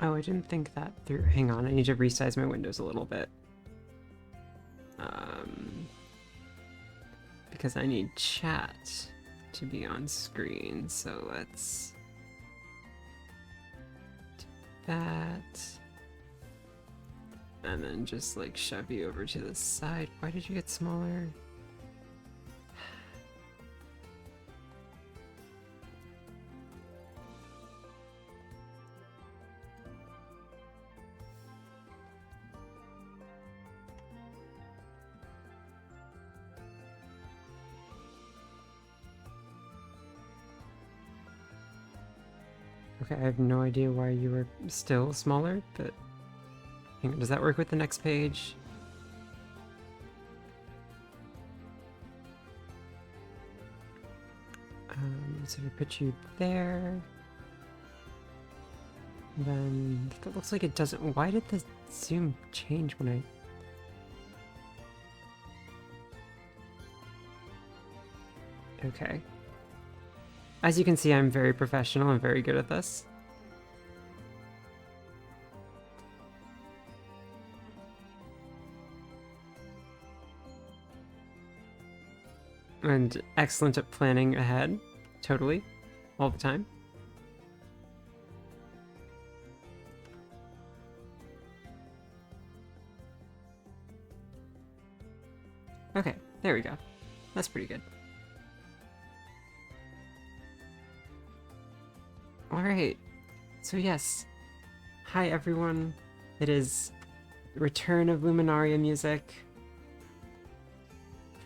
Oh, I didn't think that through. Hang on, I need to resize my windows a little bit. Because I need chat to be on screen, so let's do that. And then just like shove you over to the side. Why did you get smaller? Okay, I have no idea why you were still smaller, but hang on, does that work with the next page? So if we put you there, then that looks like it doesn't. Why did the zoom change when I... Okay. As you can see, I'm very professional and very good at this. And excellent at planning ahead. Totally. All the time. Okay, there we go. That's pretty good. Alright, so yes. Hi everyone. It is Return of Luminaria music.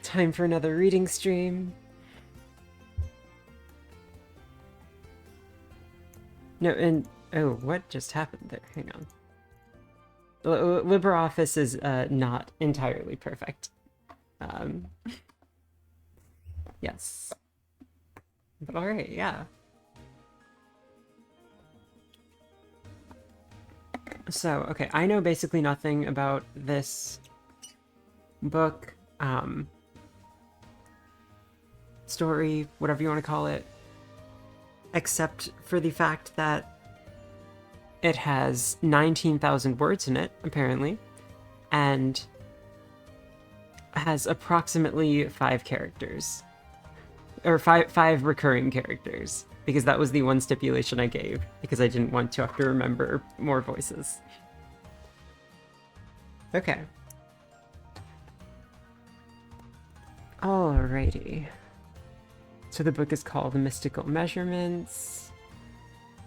Time for another reading stream. No, and oh, what just happened there? Hang on. LibreOffice is not entirely perfect. Yes. But alright, yeah. So, okay, I know basically nothing about this book, story, whatever you want to call it, except for the fact that it has 19,000 words in it, apparently, and has approximately 5 characters. Or five recurring characters, because that was the one stipulation I gave, because I didn't want to have to remember more voices. Okay. Alrighty. So the book is called Mystical Measurements.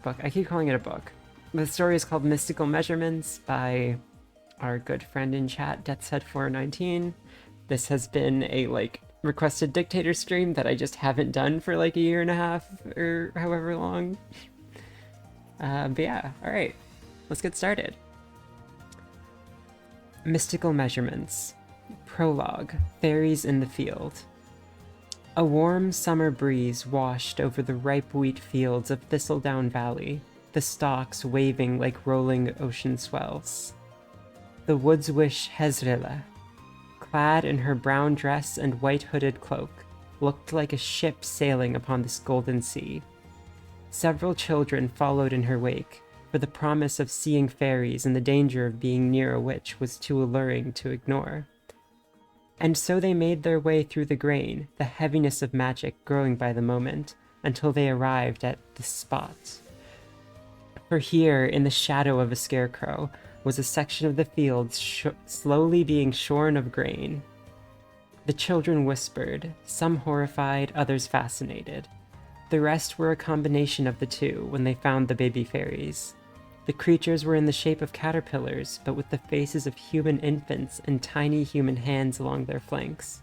Book. I keep calling it a book. The story is called Mystical Measurements by our good friend in chat, Deathshead419. This has been a, requested dictator stream that I just haven't done for, a year and a half, or however long. But yeah, alright. Let's get started. Mystical Measurements. Prologue. Fairies in the Field. A warm summer breeze washed over the ripe wheat fields of Thistledown Valley, the stalks waving like rolling ocean swells. The woods wish Hezrilla, clad in her brown dress and white hooded cloak, looked like a ship sailing upon this golden sea. Several children followed in her wake, for the promise of seeing fairies and the danger of being near a witch was too alluring to ignore. And so they made their way through the grain, the heaviness of magic growing by the moment, until they arrived at the spot. For here, in the shadow of a scarecrow, was a section of the fields slowly being shorn of grain. The children whispered, some horrified, others fascinated. The rest were a combination of the two when they found the baby fairies. The creatures were in the shape of caterpillars, but with the faces of human infants and tiny human hands along their flanks.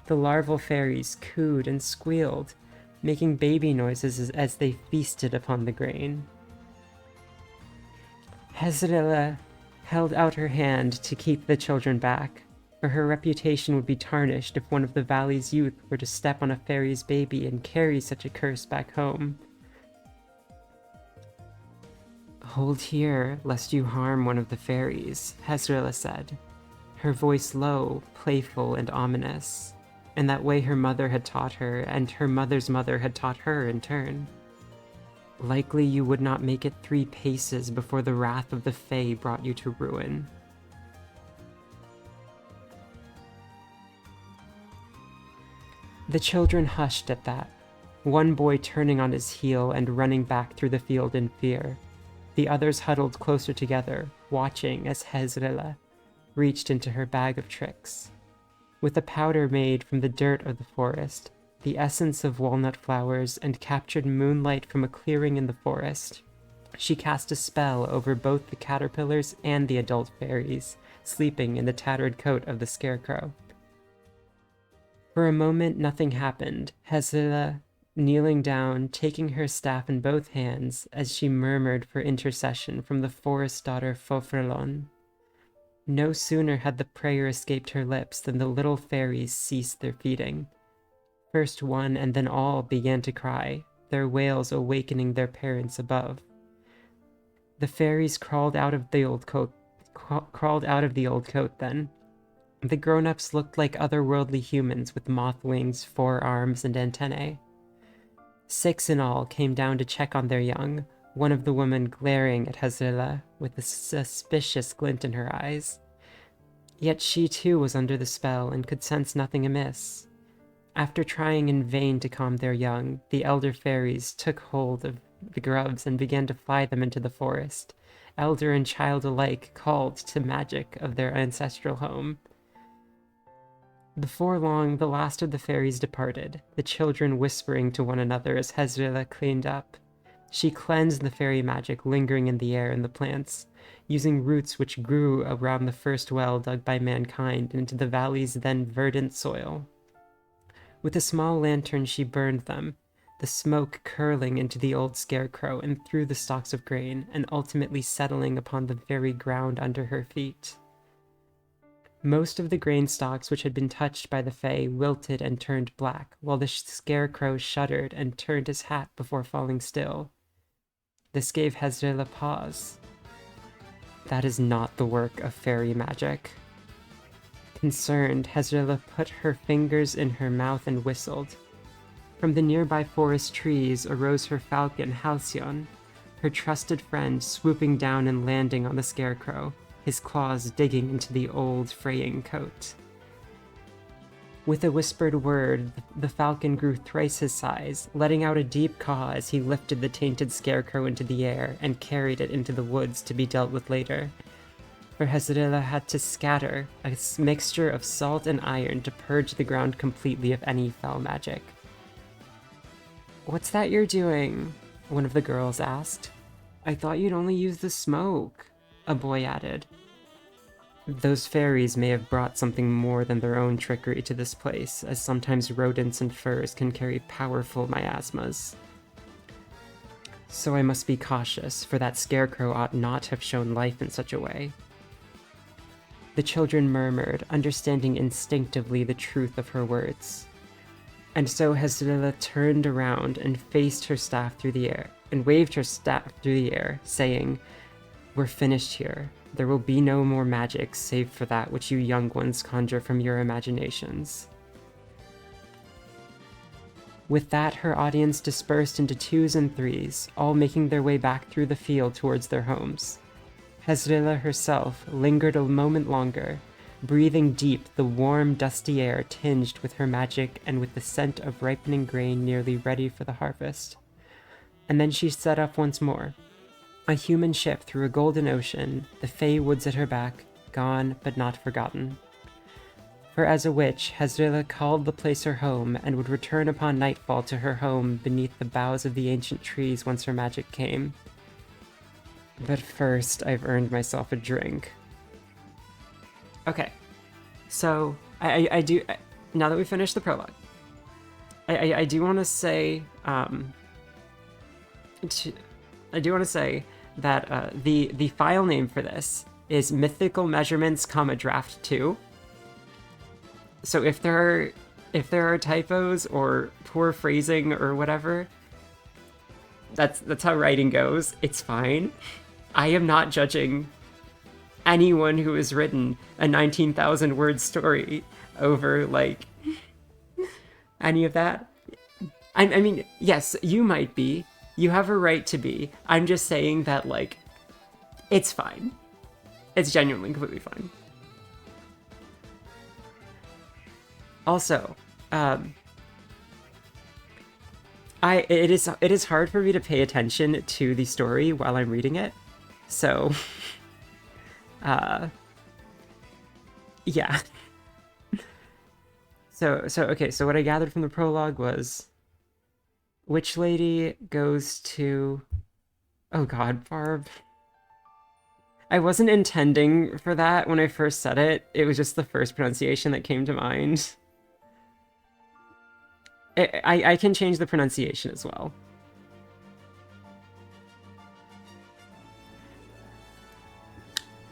The larval fairies cooed and squealed, making baby noises as they feasted upon the grain. Hezrilla held out her hand to keep the children back, for her reputation would be tarnished if one of the valley's youth were to step on a fairy's baby and carry such a curse back home. Hold here, lest you harm one of the fairies, Hezrilla said, her voice low, playful, and ominous, in that way her mother had taught her, and her mother's mother had taught her in turn. Likely you would not make it 3 paces before the wrath of the Fae brought you to ruin. The children hushed at that, one boy turning on his heel and running back through the field in fear. The others huddled closer together, watching as Hezrela reached into her bag of tricks. With a powder made from the dirt of the forest, the essence of walnut flowers, and captured moonlight from a clearing in the forest, she cast a spell over both the caterpillars and the adult fairies, sleeping in the tattered coat of the scarecrow. For a moment nothing happened, Hezrela kneeling down, taking her staff in both hands as she murmured for intercession from the forest daughter Fofrelon. No sooner had the prayer escaped her lips than the little fairies ceased their feeding. First one and then all began to cry, their wails awakening their parents above. The fairies crawled out of the old coat then. The grown-ups looked like otherworldly humans with moth wings, 4 arms, and antennae. 6 in all came down to check on their young, one of the women glaring at Hezrela with a suspicious glint in her eyes. Yet she too was under the spell and could sense nothing amiss. After trying in vain to calm their young, the elder fairies took hold of the grubs and began to fly them into the forest. Elder and child alike called to magic of their ancestral home. Before long, the last of the fairies departed, the children whispering to one another as Hezrela cleaned up. She cleansed the fairy magic lingering in the air and the plants, using roots which grew around the first well dug by mankind into the valley's then verdant soil. With a small lantern she burned them, the smoke curling into the old scarecrow and through the stalks of grain, and ultimately settling upon the very ground under her feet. Most of the grain stalks which had been touched by the Fae wilted and turned black, while the scarecrow shuddered and turned his hat before falling still. This gave Hezrela pause. That is not the work of fairy magic. Concerned, Hezrela put her fingers in her mouth and whistled. From the nearby forest trees arose her falcon, Halcyon, her trusted friend, swooping down and landing on the scarecrow, his claws digging into the old, fraying coat. With a whispered word, the falcon grew thrice his size, letting out a deep caw as he lifted the tainted scarecrow into the air and carried it into the woods to be dealt with later. For Hezrela had to scatter a mixture of salt and iron to purge the ground completely of any foul magic. "What's that you're doing?" one of the girls asked. "I thought you'd only use the smoke," a boy added. Those fairies may have brought something more than their own trickery to this place, as sometimes rodents and furs can carry powerful miasmas. So I must be cautious, for that scarecrow ought not have shown life in such a way. The children murmured, understanding instinctively the truth of her words. And so Hezrela turned around and faced her staff through the air, and waved her staff through the air, saying, "We're finished here. There will be no more magic save for that which you young ones conjure from your imaginations." With that, her audience dispersed into 2s and 3s, all making their way back through the field towards their homes. Hezrela herself lingered a moment longer, breathing deep the warm, dusty air tinged with her magic and with the scent of ripening grain nearly ready for the harvest. And then she set off once more. A human ship through a golden ocean, the Fey woods at her back, gone but not forgotten. For as a witch, Hezrela called the place her home, and would return upon nightfall to her home beneath the boughs of the ancient trees once her magic came. But first, I've earned myself a drink. Okay, so I do, now that we finished the prologue, I do want to say, that the file name for this is Mythical Measurements, Draft 2. So if there are typos or poor phrasing or whatever, that's how writing goes. It's fine. I am not judging anyone who has written a 19,000 word story over like any of that. I mean, yes, you might be, You have a right to be. I'm just saying that, like, it's fine. It's genuinely completely fine. Also, it is hard for me to pay attention to the story while I'm reading it. So, uh, yeah. So okay. So what I gathered from the prologue was Witch Lady goes to. Oh God, Barb. I wasn't intending for that when I first said it. It was just the first pronunciation that came to mind. I can change the pronunciation as well.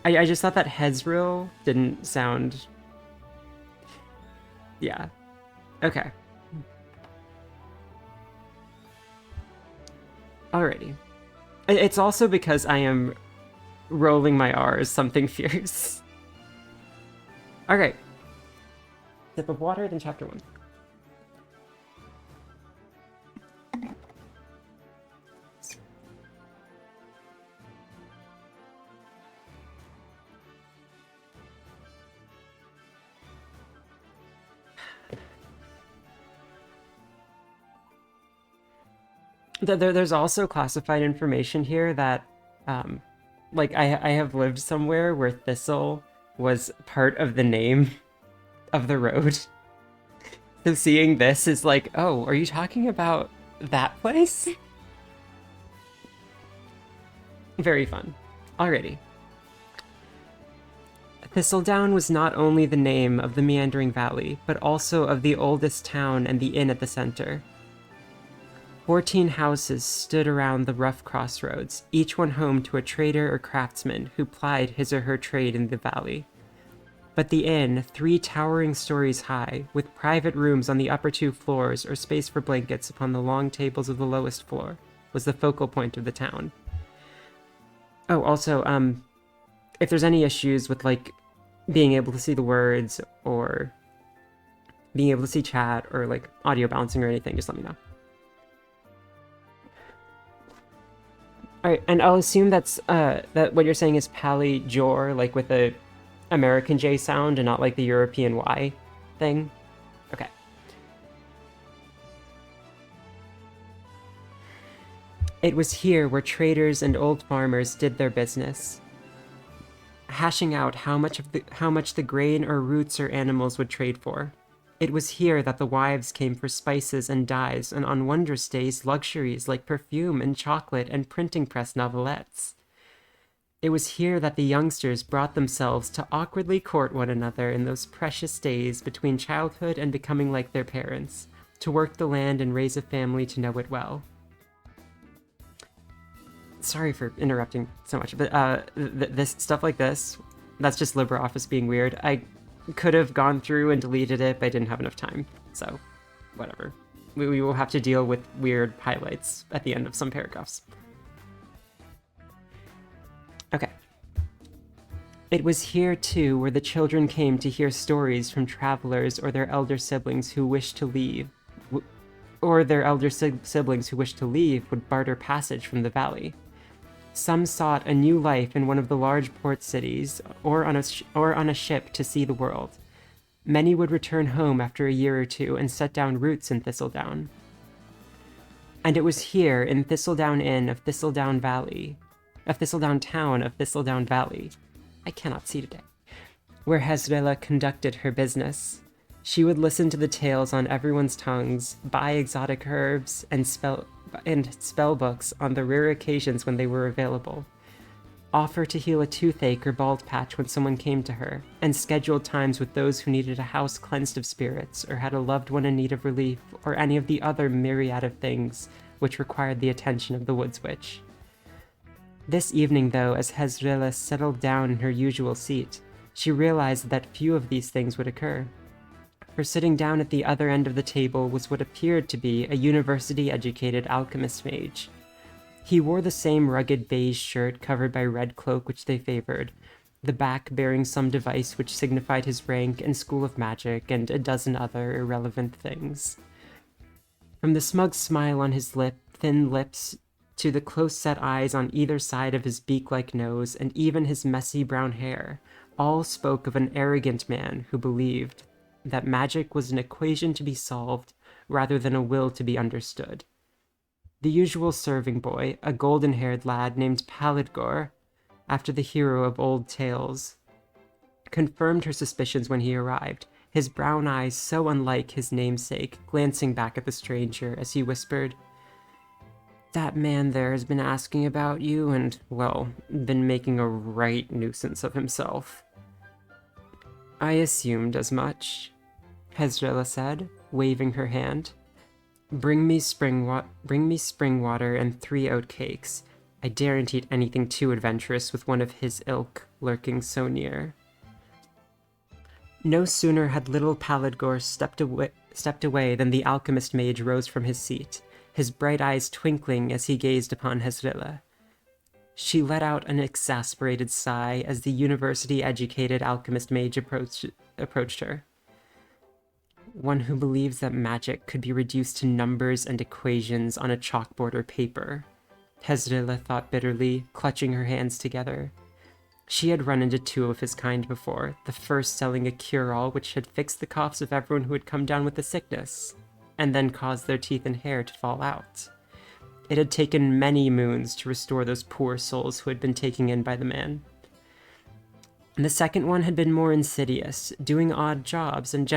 I just thought that Hezril didn't sound. Yeah. Okay. Alrighty. It's also because I am rolling my R's something fierce. Alright. Sip of water, then chapter 1. There's also classified information here that, like, I have lived somewhere where Thistle was part of the name of the road. So seeing this is like, oh, are you talking about that place? Very fun. Alrighty. Thistledown was not only the name of the meandering valley, but also of the oldest town and the inn at the center. 14 houses stood around the rough crossroads, each one home to a trader or craftsman who plied his or her trade in the valley. But the inn, 3 towering stories high, with private rooms on the upper 2 floors or space for blankets upon the long tables of the lowest floor, was the focal point of the town. Oh, also, if there's any issues with, like, being able to see the words or being able to see chat or, like, audio bouncing or anything, just let me know. Alright, and I'll assume that what you're saying is Pally Jor, like with a American J sound and not like the European Y thing? Okay. It was here where traders and old farmers did their business, hashing out how much the grain or roots or animals would trade for. It was here that the wives came for spices and dyes, and on wondrous days luxuries like perfume and chocolate and printing press novelettes. It was here that the youngsters brought themselves to awkwardly court one another in those precious days between childhood and becoming like their parents, to work the land and raise a family to know it well. Sorry for interrupting so much, but this stuff like this, that's just LibreOffice being weird. I could have gone through and deleted it, but I didn't have enough time, so whatever. We will have to deal with weird highlights at the end of some paragraphs. Okay. It was here, too, where the children came to hear stories from travelers or their elder siblings who wished to leave, would barter passage from the valley. Some sought a new life in one of the large port cities, or on a ship to see the world. Many would return home after a year or two and set down roots in Thistledown. And it was here, in Thistledown Inn of Thistledown Town of Thistledown Valley, I cannot see today, where Hezrela conducted her business. She would listen to the tales on everyone's tongues, buy exotic herbs, and spell books on the rare occasions when they were available, offer to heal a toothache or bald patch when someone came to her, and scheduled times with those who needed a house cleansed of spirits, or had a loved one in need of relief, or any of the other myriad of things which required the attention of the Woods Witch. This evening, though, as Hezrela settled down in her usual seat, she realized that few of these things would occur. For sitting down at the other end of the table was what appeared to be a university-educated alchemist mage. He wore the same rugged beige shirt covered by red cloak which they favored, the back bearing some device which signified his rank and school of magic, and a dozen other irrelevant things. From the smug smile on his thin lips to the close-set eyes on either side of his beak-like nose, and even his messy brown hair, all spoke of an arrogant man who believed that magic was an equation to be solved rather than a will to be understood. The usual serving boy, a golden-haired lad named Palidgor, after the hero of old tales, confirmed her suspicions when he arrived, his brown eyes so unlike his namesake, glancing back at the stranger as he whispered, "That man there has been asking about you and, well, been making a right nuisance of himself." "I assumed as much," Hezrilla said, waving her hand. Bring me spring water and 3 oat cakes. I daren't eat anything too adventurous with one of his ilk lurking so near." No sooner had little Palidgor stepped away than the alchemist mage rose from his seat, his bright eyes twinkling as he gazed upon Hezrilla. She let out an exasperated sigh as the university-educated alchemist mage approached her. "One who believes that magic could be reduced to numbers and equations on a chalkboard or paper," Hezrilla thought bitterly, clutching her hands together. She had run into 2 of his kind before, the first selling a cure-all which had fixed the coughs of everyone who had come down with the sickness, and then caused their teeth and hair to fall out. It had taken many moons to restore those poor souls who had been taken in by the man. And the second one had been more insidious, doing odd jobs and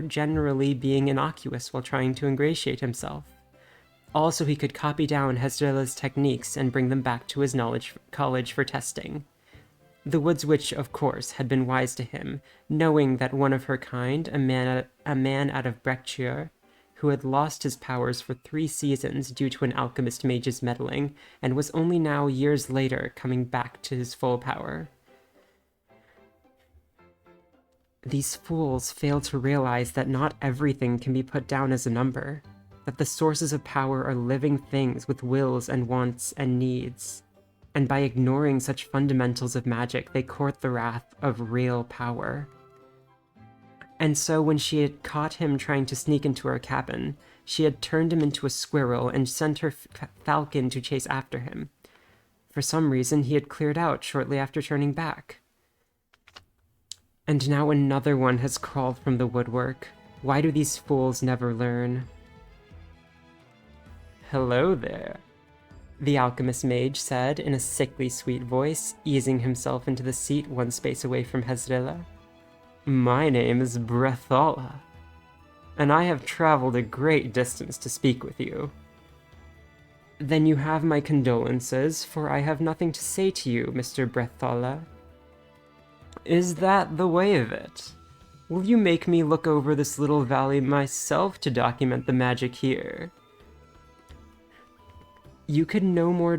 generally being innocuous while trying to ingratiate himself. Also, he could copy down Hezrilla's techniques and bring them back to his college for testing. The Woods Witch, of course, had been wise to him, knowing that one of her kind, a man out of Brechtier, who had lost his powers for 3 seasons due to an alchemist mage's meddling, and was only now, years later, coming back to his full power. These fools fail to realize that not everything can be put down as a number, that the sources of power are living things with wills and wants and needs. And by ignoring such fundamentals of magic, they court the wrath of real power. And so when she had caught him trying to sneak into her cabin, she had turned him into a squirrel and sent her falcon to chase after him. For some reason, he had cleared out shortly after turning back. And now another one has crawled from the woodwork. Why do these fools never learn? "Hello there," the alchemist mage said in a sickly sweet voice, easing himself into the seat one space away from Hezrilla. "My name is Brethala, and I have traveled a great distance to speak with you." "Then you have my condolences, for I have nothing to say to you, Mr. Brethala." "Is that the way of it? Will you make me look over this little valley myself to document the magic here?" You could no more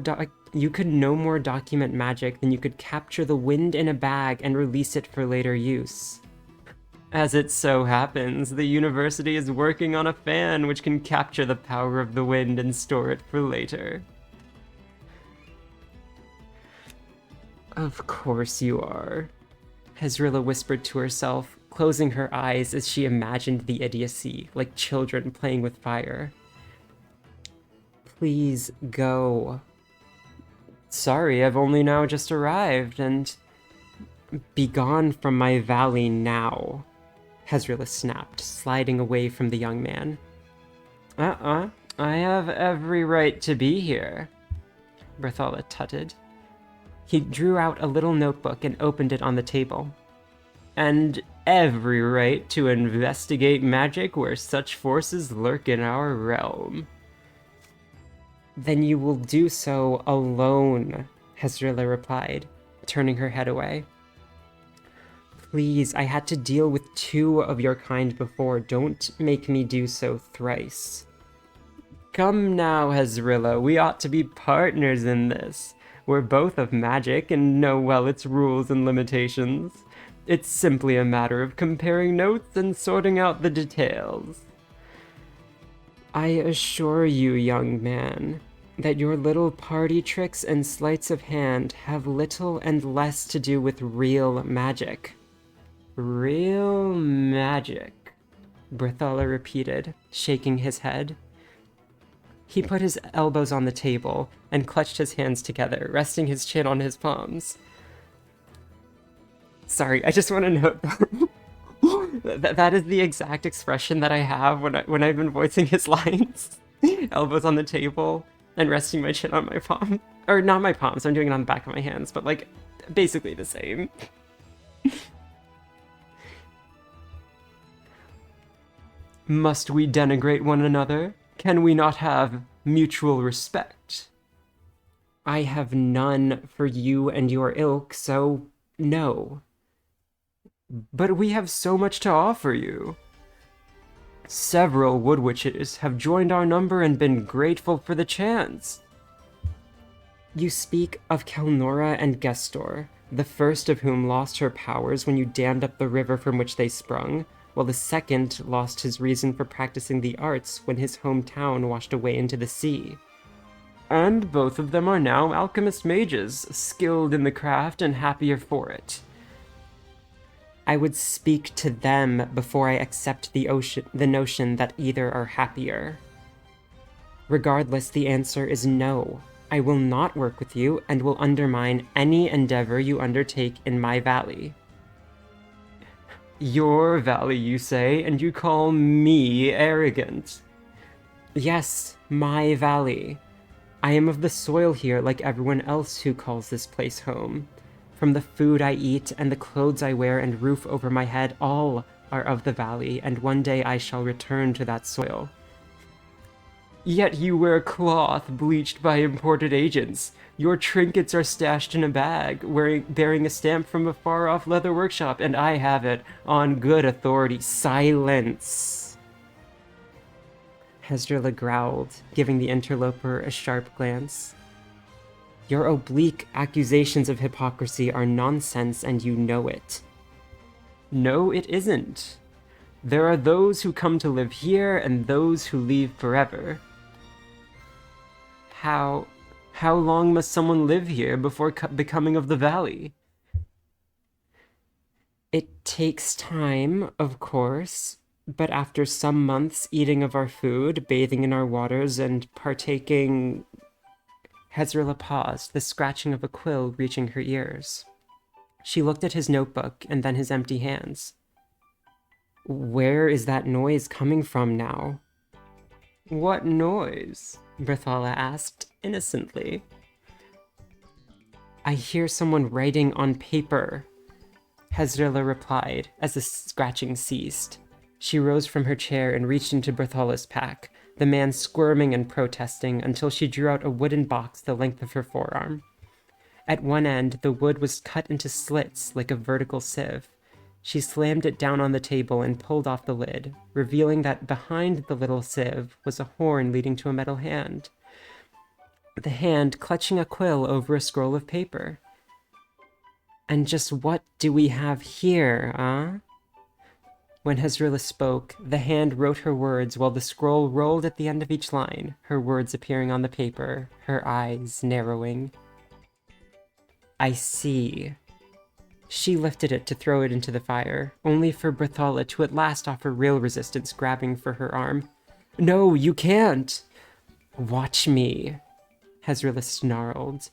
document magic than you could capture the wind in a bag and release it for later use. As it so happens, the university is working on a fan which can capture the power of the wind and store it for later. "Of course you are," Hezrilla whispered to herself, closing her eyes as she imagined the idiocy, like children playing with fire. "Please go." "Sorry, I've only now just arrived, and—" "Begone from my valley now," Hezrilla snapped, sliding away from the young man. I have every right to be here," Brethala tutted. He drew out a little notebook and opened it on the table. "And every right to investigate magic where such forces lurk in our realm." "Then you will do so alone," Hezrilla replied, turning her head away. "Please, I had to deal with 2 of your kind before. Don't make me do so thrice." "Come now, Hezrilla, we ought to be partners in this. We're both of magic and know well its rules and limitations. It's simply a matter of comparing notes and sorting out the details." "I assure you, young man, that your little party tricks and sleights of hand have little and less to do with real magic." "Real magic," Brethala repeated, shaking his head. He put his elbows on the table and clutched his hands together, resting his chin on his palms. Sorry, I just want to note that is the exact expression that I have when I've been voicing his lines. Elbows on the table and resting my chin on my palm. Or not my palms, I'm doing it on the back of my hands, but like basically the same. Must we denigrate one another? Can we not have mutual respect? I have none for you and your ilk, so no. But we have so much to offer you. Several wood witches have joined our number and been grateful for the chance. You speak of Kelnora and Gestor, the first of whom lost her powers when you dammed up the river from which they sprung, while the second lost his reason for practicing the arts when his hometown washed away into the sea. And both of them are now alchemist mages, skilled in the craft and happier for it. I would speak to them before I accept the notion that either are happier. Regardless, the answer is no. I will not work with you and will undermine any endeavor you undertake in my valley. Your valley, you say, and you call me arrogant. Yes, my valley. I am of the soil here like everyone else who calls this place home. From the food I eat and the clothes I wear and roof over my head, all are of the valley, and one day I shall return to that soil. Yet you wear cloth bleached by imported agents. Your trinkets are stashed in a bag, bearing a stamp from a far-off leather workshop, and I have it on good authority. Silence! Hezdrala growled, giving the interloper a sharp glance. Your oblique accusations of hypocrisy are nonsense, and you know it. No, it isn't. There are those who come to live here, and those who leave forever. How long must someone live here before becoming of the valley? It takes time, of course, but after some months eating of our food, bathing in our waters, and partaking... Hezrila paused, the scratching of a quill reaching her ears. She looked at his notebook and then his empty hands. Where is that noise coming from now? What noise? Berthala asked, innocently. I hear someone writing on paper, Hezrila replied, as the scratching ceased. She rose from her chair and reached into Berthala's pack, the man squirming and protesting until she drew out a wooden box the length of her forearm. At one end, the wood was cut into slits like a vertical sieve. She slammed it down on the table and pulled off the lid, revealing that behind the little sieve was a horn leading to a metal hand. The hand clutching a quill over a scroll of paper. And just what do we have here, huh? When Hezrila spoke, the hand wrote her words while the scroll rolled at the end of each line, her words appearing on the paper, her eyes narrowing. I see. She lifted it to throw it into the fire, only for Berthala to at last offer real resistance, grabbing for her arm. No, you can't! Watch me, Hezrila snarled,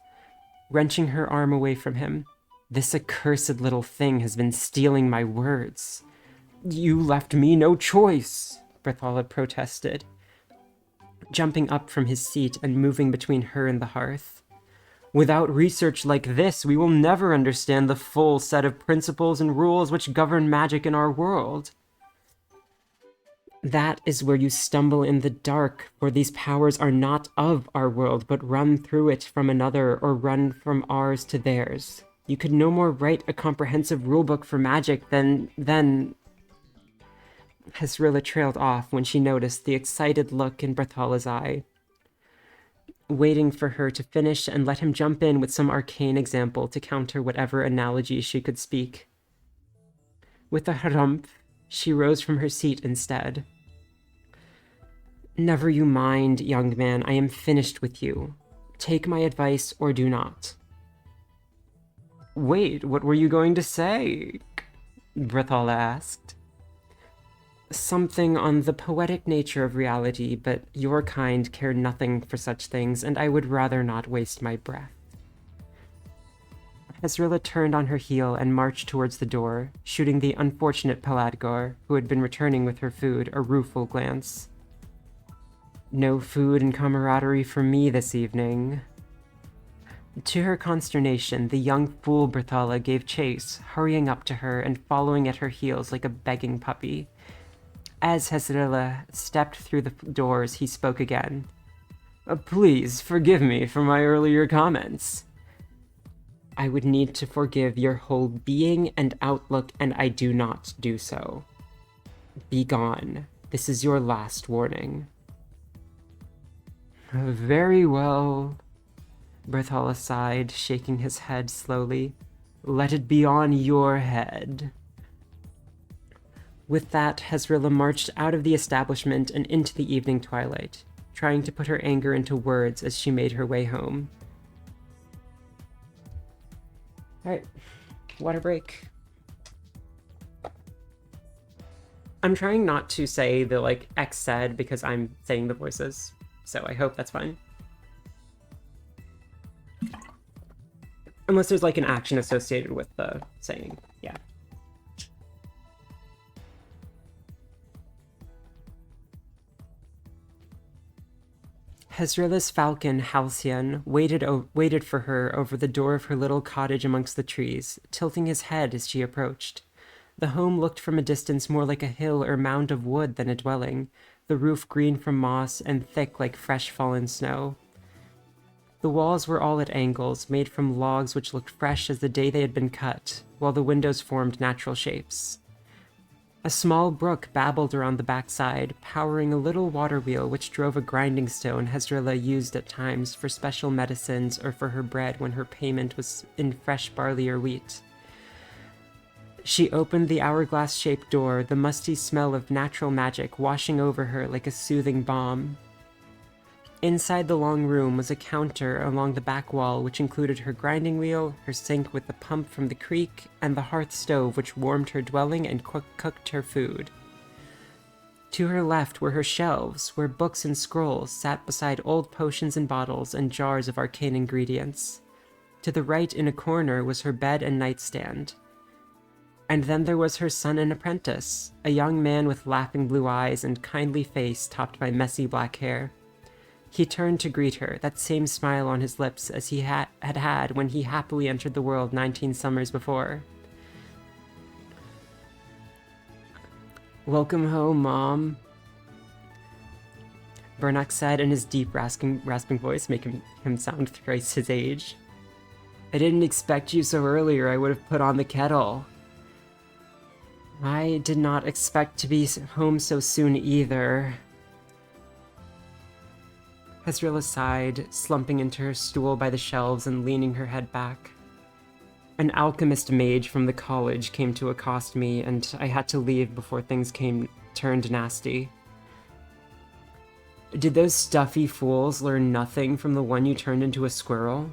wrenching her arm away from him. This accursed little thing has been stealing my words. You left me no choice, Berthala protested, jumping up from his seat and moving between her and the hearth. Without research like this, we will never understand the full set of principles and rules which govern magic in our world. That is where you stumble in the dark, for these powers are not of our world, but run through it from another or run from ours to theirs. You could no more write a comprehensive rulebook for magic than... Hezrila trailed off when she noticed the excited look in Berthala's eye, waiting for her to finish and let him jump in with some arcane example to counter whatever analogy she could speak. With a harumph, she rose from her seat instead. Never you mind, young man, I am finished with you. Take my advice or do not. Wait, what were you going to say? Berthala asked. Something on the poetic nature of reality, but your kind care nothing for such things, and I would rather not waste my breath. Hezrilla turned on her heel and marched towards the door, shooting the unfortunate Peladgor, who had been returning with her food, a rueful glance. No food and camaraderie for me this evening. To her consternation, the young fool Berthala gave chase, hurrying up to her and following at her heels like a begging puppy. As Hezrilla stepped through the doors, he spoke again. Please forgive me for my earlier comments. I would need to forgive your whole being and outlook, and I do not do so. Be gone. This is your last warning. Very well, Berthala sighed, shaking his head slowly. Let it be on your head. With that, Hezrilla marched out of the establishment and into the evening twilight, trying to put her anger into words as she made her way home. Alright, water break. I'm trying not to say the, X said because I'm saying the voices, so I hope that's fine. Unless there's, an action associated with the saying, yeah. Hezrilla's falcon, Halcyon, waited for her over the door of her little cottage amongst the trees, tilting his head as she approached. The home looked from a distance more like a hill or mound of wood than a dwelling, the roof green from moss and thick like fresh fallen snow. The walls were all at angles, made from logs which looked fresh as the day they had been cut, while the windows formed natural shapes. A small brook babbled around the backside, powering a little water wheel which drove a grinding stone Hezrilla used at times for special medicines or for her bread when her payment was in fresh barley or wheat. She opened the hourglass-shaped door, the musty smell of natural magic washing over her like a soothing balm. Inside the long room was a counter along the back wall which included her grinding wheel, her sink with the pump from the creek, and the hearth stove which warmed her dwelling and cooked her food. To her left were her shelves, where books and scrolls sat beside old potions and bottles and jars of arcane ingredients. To the right in a corner was her bed and nightstand. And then there was her son and apprentice, a young man with laughing blue eyes and kindly face topped by messy black hair. He turned to greet her, that same smile on his lips as he had when he happily entered the world 19 summers before. Welcome home, Mom, Burnock said in his deep, rasping voice, making him sound thrice his age. I didn't expect you so early, or I would have put on the kettle. I did not expect to be home so soon either. Hezrilla sighed, slumping into her stool by the shelves and leaning her head back. An alchemist mage from the college came to accost me, and I had to leave before things turned nasty. Did those stuffy fools learn nothing from the one you turned into a squirrel?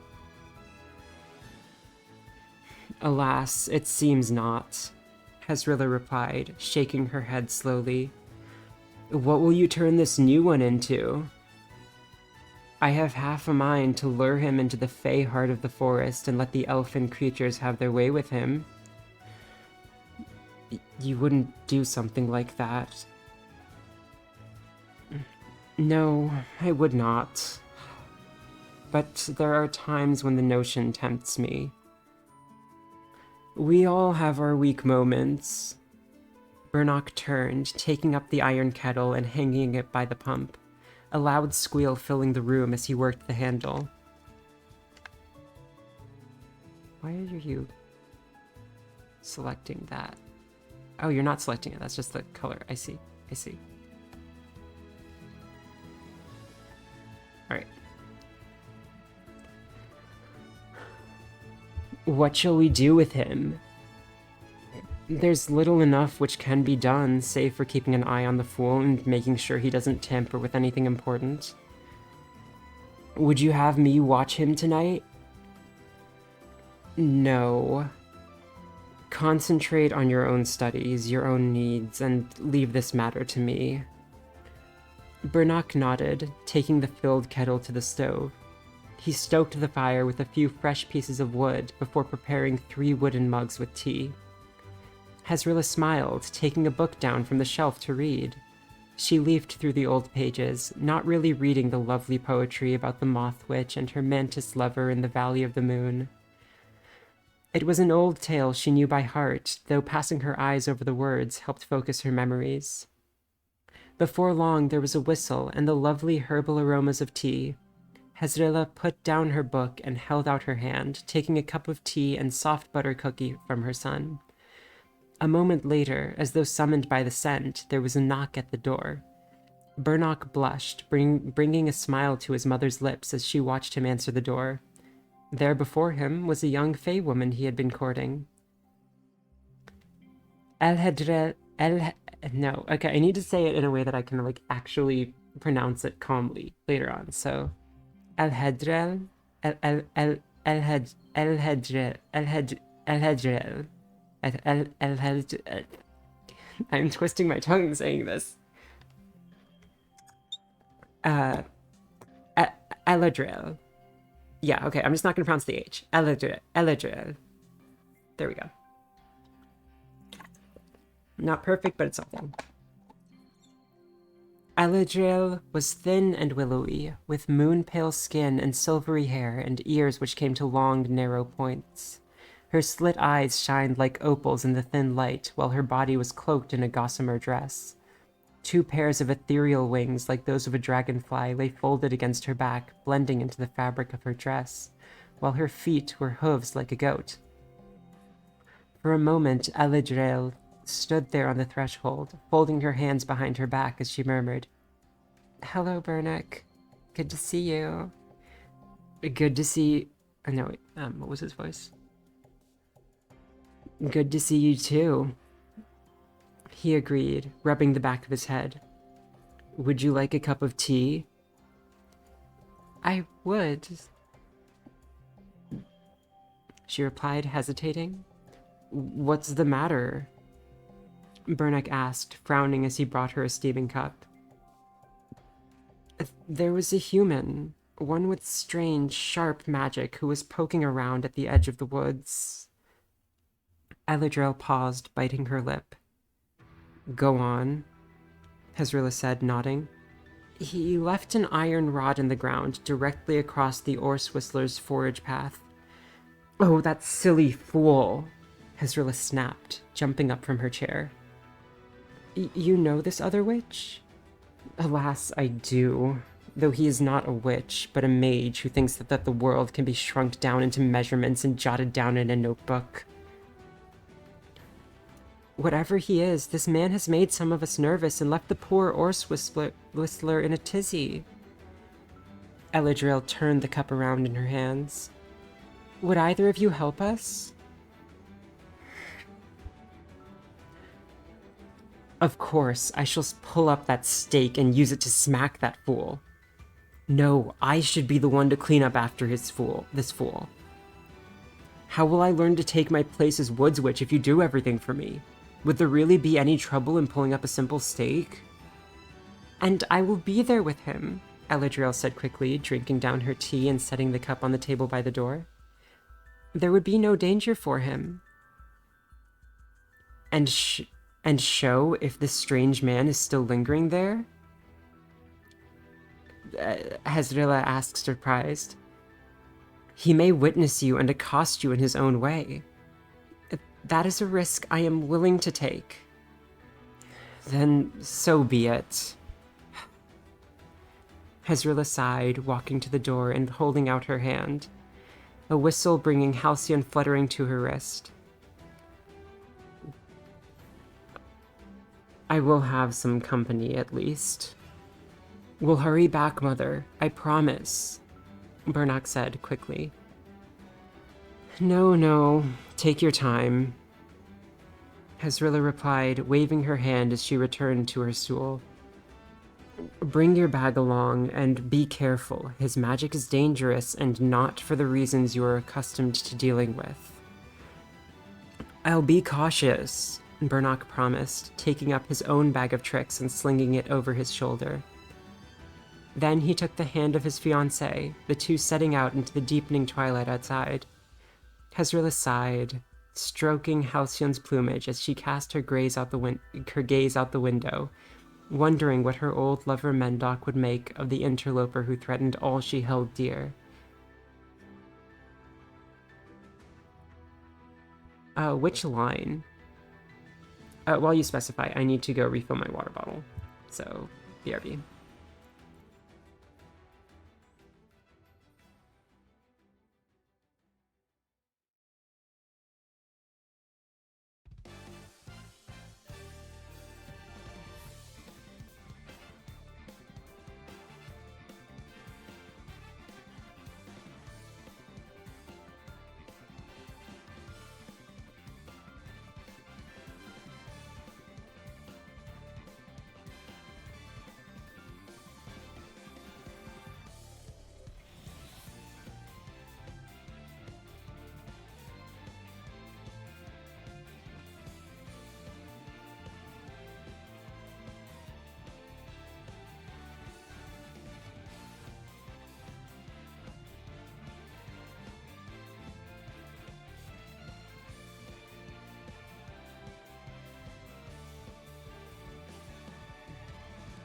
Alas, it seems not, Hezrilla replied, shaking her head slowly. What will you turn this new one into? I have half a mind to lure him into the fey heart of the forest and let the elfin creatures have their way with him. You wouldn't do something like that. No, I would not. But there are times when the notion tempts me. We all have our weak moments. Burnock turned, taking up the iron kettle and hanging it by the pump, a loud squeal filling the room as he worked the handle. Why are you selecting that? Oh, you're not selecting it, that's just the color. I see. Alright. What shall we do with him? There's little enough which can be done, save for keeping an eye on the fool and making sure he doesn't tamper with anything important. Would you have me watch him tonight? No. Concentrate on your own studies, your own needs, and leave this matter to me. Bernock nodded, taking the filled kettle to the stove. He stoked the fire with a few fresh pieces of wood before preparing 3 wooden mugs with tea. Hezrilla smiled, taking a book down from the shelf to read. She leafed through the old pages, not really reading the lovely poetry about the Moth Witch and her mantis lover in the Valley of the Moon. It was an old tale she knew by heart, though passing her eyes over the words helped focus her memories. Before long, there was a whistle and the lovely herbal aromas of tea. Hezrilla put down her book and held out her hand, taking a cup of tea and soft butter cookie from her son. A moment later, as though summoned by the scent, there was a knock at the door. Bernock blushed, bringing a smile to his mother's lips as she watched him answer the door. There before him was a young Fey woman he had been courting. No, okay, I need to say it in a way that I can, like, actually pronounce it calmly later on, so... Elhedrel? Elhedrel. I'm twisting my tongue saying this. Eladril. Yeah, okay, I'm just not gonna pronounce the H. Eladril. There we go. Not perfect, but it's something. Eladril was thin and willowy, with moon-pale skin and silvery hair and ears which came to long, narrow points. Her slit eyes shined like opals in the thin light, while her body was cloaked in a gossamer dress. 2 pairs of ethereal wings, like those of a dragonfly, lay folded against her back, blending into the fabric of her dress, while her feet were hooves like a goat. For a moment, Eladril stood there on the threshold, folding her hands behind her back as she murmured, "Hello, Bernock. Good to see you." Good to see... no, wait, what was his voice? Good to see you too. He agreed, rubbing the back of his head. Would you like a cup of tea? I would. She replied, hesitating. What's the matter? Bernock asked, frowning as he brought her a steaming cup. There was a human, one with strange, sharp magic, who was poking around at the edge of the woods. Eladril paused, biting her lip. Go on, Hezrilla said, nodding. He left an iron rod in the ground directly across the Orse Whistler's forage path. Oh, that silly fool, Hezrilla snapped, jumping up from her chair. You know this other witch? Alas, I do. Though he is not a witch, but a mage who thinks that the world can be shrunk down into measurements and jotted down in a notebook. Whatever he is, this man has made some of us nervous and left the poor Orse Whistler in a tizzy. Eladril turned the cup around in her hands. Would either of you help us? Of course, I shall pull up that stake and use it to smack that fool. No, I should be the one to clean up after this fool. How will I learn to take my place as Woods Witch if you do everything for me? Would there really be any trouble in pulling up a simple stake? And I will be there with him, Eladril said quickly, drinking down her tea and setting the cup on the table by the door. There would be no danger for him. And show if this strange man is still lingering there? Hezrilla asked, surprised. He may witness you and accost you in his own way. That is a risk I am willing to take. Then so be it. Hezrilla sighed, walking to the door and holding out her hand, a whistle bringing Halcyon fluttering to her wrist. I will have some company, at least. We'll hurry back, Mother, I promise, Bernock said quickly. No, take your time, Hezrilla replied, waving her hand as she returned to her stool. Bring your bag along, and be careful. His magic is dangerous, and not for the reasons you are accustomed to dealing with. I'll be cautious, Burnock promised, taking up his own bag of tricks and slinging it over his shoulder. Then he took the hand of his fiancée, the two setting out into the deepening twilight outside. Hezrilla sighed, stroking Halcyon's plumage as she cast her gaze out the window, wondering what her old lover Mendoc would make of the interloper who threatened all she held dear. Which line? While you specify, I need to go refill my water bottle. So, BRB.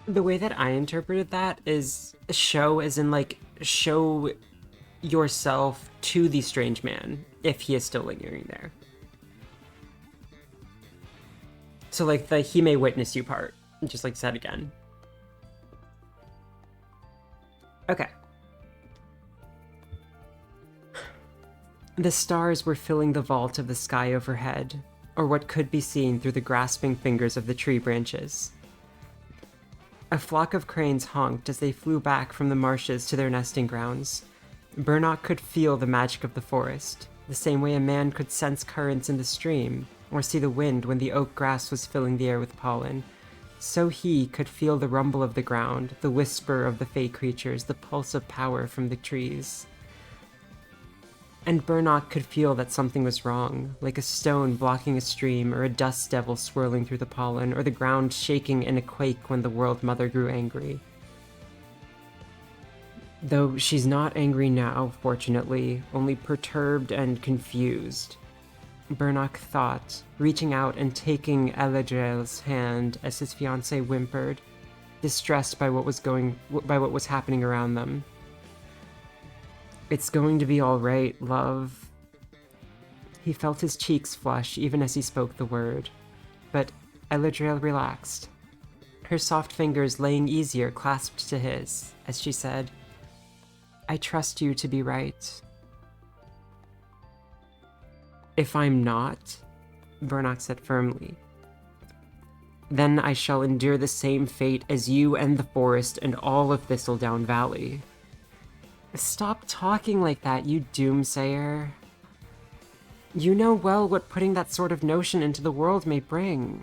The way that I interpreted that is show as in, like, show yourself to the strange man if he is still lingering there. So, like, the he may witness you part, just like said again. Okay. The stars were filling the vault of the sky overhead, or what could be seen through the grasping fingers of the tree branches. A flock of cranes honked as they flew back from the marshes to their nesting grounds. Burnock could feel the magic of the forest, the same way a man could sense currents in the stream, or see the wind when the oak grass was filling the air with pollen. So he could feel the rumble of the ground, the whisper of the fey creatures, the pulse of power from the trees. And Burnock could feel that something was wrong, like a stone blocking a stream, or a dust devil swirling through the pollen, or the ground shaking in a quake when the World Mother grew angry. Though she's not angry now, fortunately, only perturbed and confused. Burnock thought, reaching out and taking Eladriel's hand as his fiancée whimpered, distressed by what was happening around them. It's going to be all right, love. He felt his cheeks flush even as he spoke the word, but Eladriel relaxed, her soft fingers laying easier clasped to his, as she said, I trust you to be right. If I'm not, Burnock said firmly, then I shall endure the same fate as you and the forest and all of Thistledown Valley. Stop talking like that, you doomsayer. You know well what putting that sort of notion into the world may bring.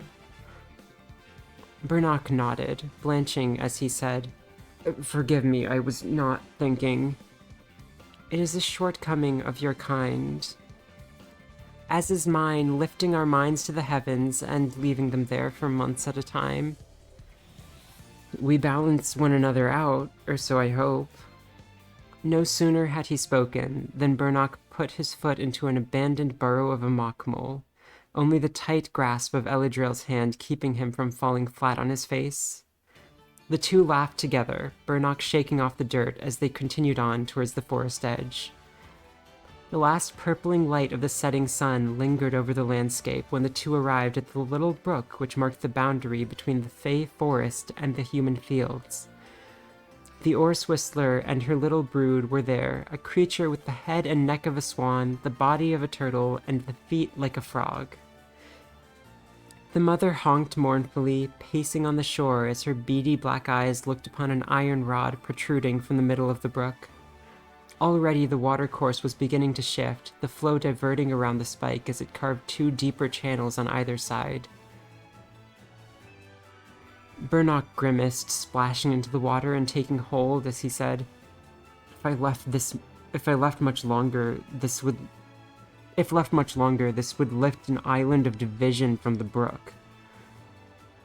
Burnock nodded, blanching as he said, Forgive me, I was not thinking. It is a shortcoming of your kind. As is mine, lifting our minds to the heavens and leaving them there for months at a time. We balance one another out, or so I hope. No sooner had he spoken than Burnock put his foot into an abandoned burrow of a mock mole, only the tight grasp of Eladriel's hand keeping him from falling flat on his face. The two laughed together, Burnock shaking off the dirt as they continued on towards the forest edge. The last purpling light of the setting sun lingered over the landscape when the two arrived at the little brook which marked the boundary between the Fey forest and the human fields. The Orse Whistler and her little brood were there, a creature with the head and neck of a swan, the body of a turtle, and the feet like a frog. The mother honked mournfully, pacing on the shore as her beady black eyes looked upon an iron rod protruding from the middle of the brook. Already the watercourse was beginning to shift, the flow diverting around the spike as it carved two deeper channels on either side. Burnock grimaced, splashing into the water and taking hold as he said, If I left much longer, this would If left much longer, this would lift an island of division from the brook.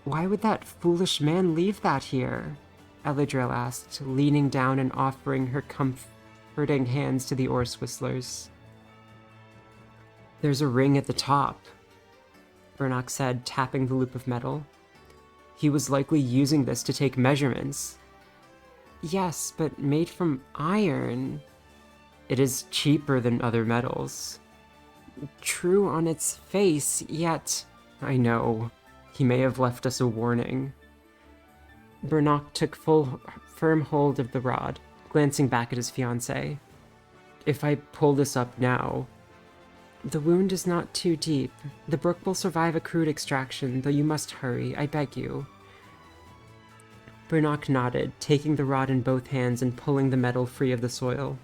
Why would that foolish man leave that here? Eladriel asked, leaning down and offering her comforting hands to the oars whistlers. There's a ring at the top, Burnock said, tapping the loop of metal. He was likely using this to take measurements. Yes, but made from iron. It is cheaper than other metals. True on its face, yet... I know. He may have left us a warning. Burnock took firm hold of the rod, glancing back at his fiancée. If I pull this up now... The wound is not too deep. The brook will survive a crude extraction, though you must hurry, I beg you. Burnock nodded, taking the rod in both hands and pulling the metal free of the soil.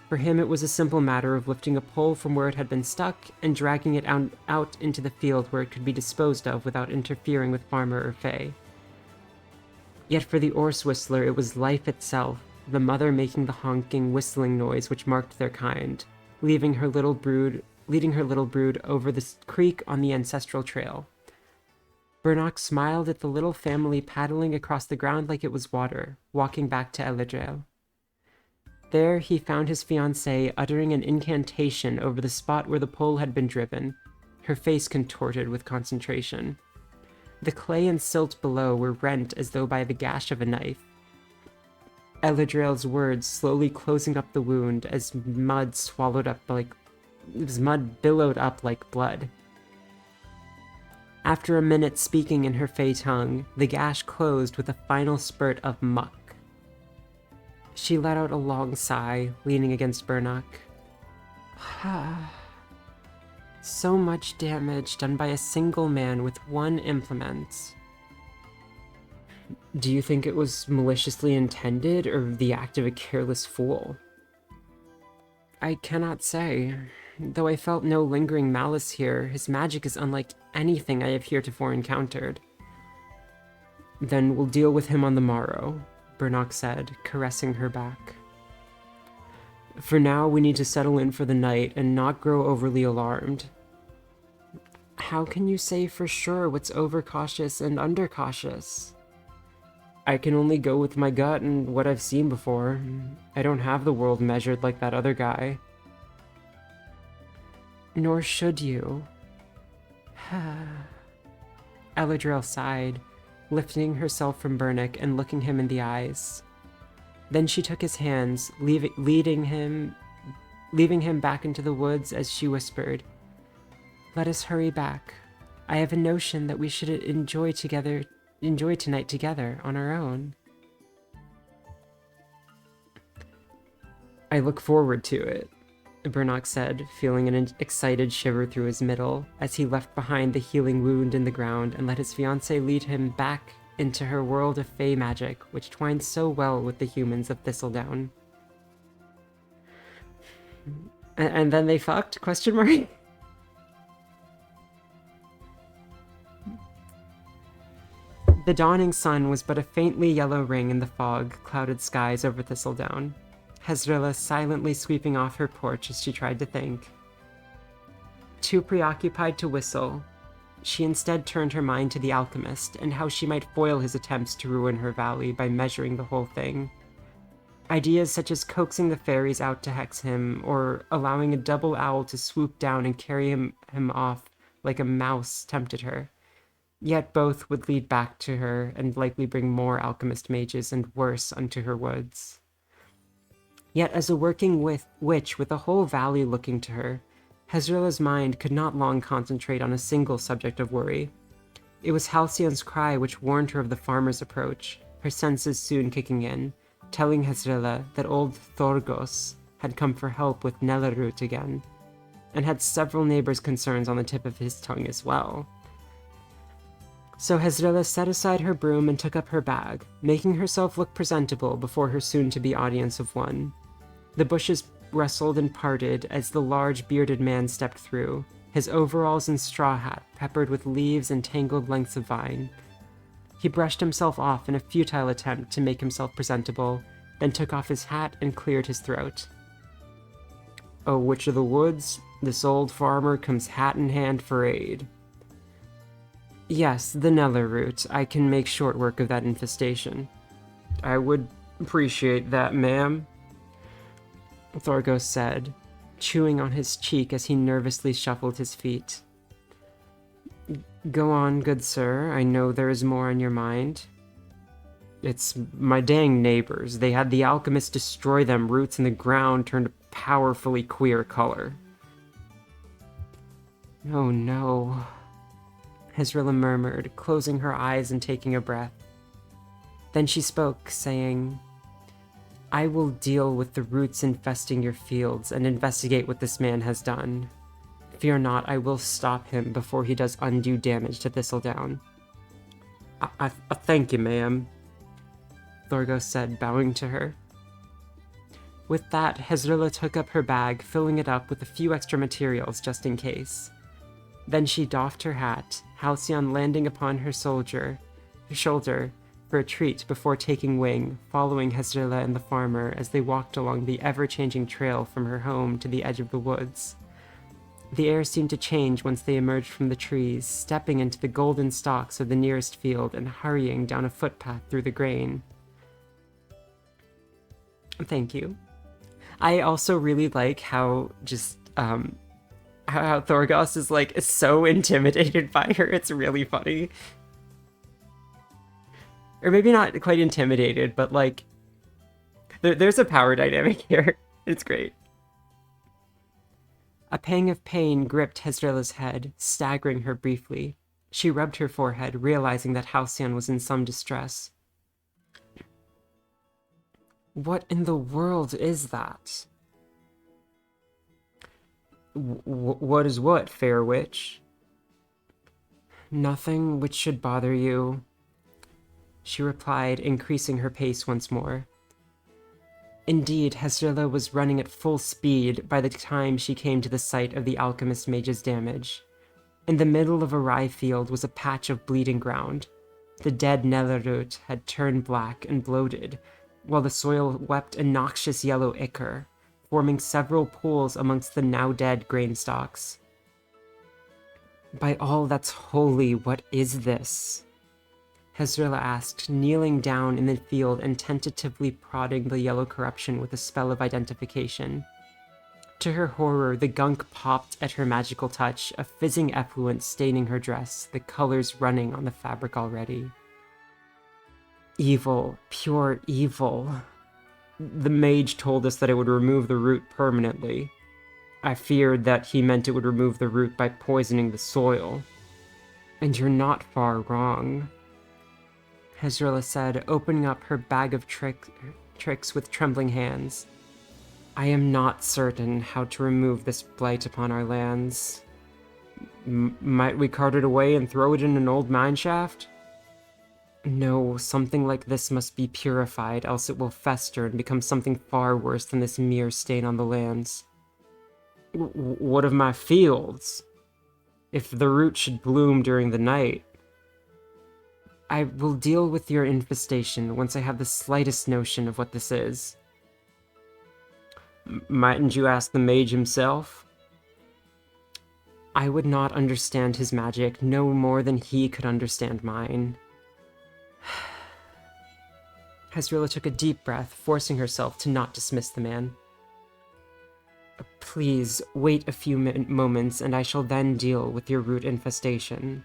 For him, it was a simple matter of lifting a pole from where it had been stuck and dragging it out into the field where it could be disposed of without interfering with farmer or fae. Yet for the oars whistler, it was life itself, the mother making the honking, whistling noise which marked their kind, leading her little brood over the creek on the ancestral trail. Burnock smiled at the little family paddling across the ground like it was water, walking back to Eladriel. There he found his fiancée uttering an incantation over the spot where the pole had been driven, her face contorted with concentration. The clay and silt below were rent as though by the gash of a knife. Eladriel's words slowly closing up the wound as mud billowed up like blood. After a minute speaking in her Fae tongue, the gash closed with a final spurt of muck. She let out a long sigh, leaning against Burnock. So much damage done by a single man with one implement. Do you think it was maliciously intended, or the act of a careless fool? I cannot say. Though I felt no lingering malice here, his magic is unlike anything I have heretofore encountered. Then we'll deal with him on the morrow, Burnock said, caressing her back. For now, we need to settle in for the night and not grow overly alarmed. How can you say for sure what's overcautious and undercautious? I can only go with my gut and what I've seen before. I don't have the world measured like that other guy. Nor should you. Eladriel sighed, lifting herself from Burnock and looking him in the eyes. Then she took his hands, leaving him back into the woods as she whispered, "Let us hurry back. I have a notion that we should enjoy tonight together on our own." I look forward to it, Burnock said, feeling an excited shiver through his middle as he left behind the healing wound in the ground and let his fiancée lead him back into her world of fae magic, which twined so well with the humans of Thistledown. And then they fucked? Question mark? The dawning sun was but a faintly yellow ring in the fog-clouded skies over Thistledown, Hezrilla silently sweeping off her porch as she tried to think. Too preoccupied to whistle, she instead turned her mind to the alchemist and how she might foil his attempts to ruin her valley by measuring the whole thing. Ideas such as coaxing the fairies out to hex him, or allowing a double owl to swoop down and carry him off like a mouse tempted her. Yet both would lead back to her and likely bring more alchemist mages and worse unto her woods. Yet as a working witch with a whole valley looking to her, Hezrilla's mind could not long concentrate on a single subject of worry. It was Halcyon's cry which warned her of the farmer's approach, her senses soon kicking in, telling Hezrilla that old Thorgos had come for help with Nelerut again, and had several neighbors' concerns on the tip of his tongue as well. So Hezrilla set aside her broom and took up her bag, making herself look presentable before her soon-to-be audience of one. The bushes rustled and parted as the large bearded man stepped through, his overalls and straw hat peppered with leaves and tangled lengths of vine. He brushed himself off in a futile attempt to make himself presentable, then took off his hat and cleared his throat. "A witch of the woods? This old farmer comes hat in hand for aid. Yes, the Neller root. I can make short work of that infestation. I would appreciate that, ma'am, Thorgos said, chewing on his cheek as he nervously shuffled his feet. Go on, good sir. I know there is more on your mind. It's my dang neighbors. They had the alchemist destroy them, roots in the ground turned a powerfully queer color. Oh no, Hezrilla murmured, closing her eyes and taking a breath. Then she spoke, saying, I will deal with the roots infesting your fields and investigate what this man has done. Fear not, I will stop him before he does undue damage to Thistledown. I thank you, ma'am, Thorgos said, bowing to her. With that, Hezrilla took up her bag, filling it up with a few extra materials just in case. Then she doffed her hat, Halcyon landing upon her shoulder for a treat before taking wing, following Hezrilla and the farmer as they walked along the ever-changing trail from her home to the edge of the woods. The air seemed to change once they emerged from the trees, stepping into the golden stalks of the nearest field and hurrying down a footpath through the grain. Thank you. I also really like how just, how Thorgos is so intimidated by her. It's really funny. Or maybe not quite intimidated, but there's a power dynamic here. It's great. A pang of pain gripped Hezrilla's head, staggering her briefly. She rubbed her forehead, realizing that Halcyon was in some distress. What in the world is that? What is what, fair witch? Nothing which should bother you, she replied, increasing her pace once more. Indeed, Hezrilla was running at full speed by the time she came to the site of the alchemist mage's damage. In the middle of a rye field was a patch of bleeding ground. The dead Nellerut had turned black and bloated, while the soil wept a noxious yellow ichor, forming several pools amongst the now-dead grain stalks. By all that's holy, what is this? Hezrilla asked, kneeling down in the field and tentatively prodding the yellow corruption with a spell of identification. To her horror, the gunk popped at her magical touch, a fizzing effluent staining her dress, the colors running on the fabric already. Evil, pure evil. The mage told us that it would remove the root permanently. I feared that he meant it would remove the root by poisoning the soil. And you're not far wrong, Hezrilla said, opening up her bag of tricks with trembling hands. I am not certain how to remove this blight upon our lands. Might we cart it away and throw it in an old mineshaft? No, something like this must be purified, else it will fester and become something far worse than this mere stain on the lands. What of my fields? If the root should bloom during the night, I will deal with your infestation once I have the slightest notion of what this is. Mightn't you ask the mage himself? I would not understand his magic no more than he could understand mine. Hezrilla took a deep breath, forcing herself to not dismiss the man. Please, wait a few moments and I shall then deal with your root infestation.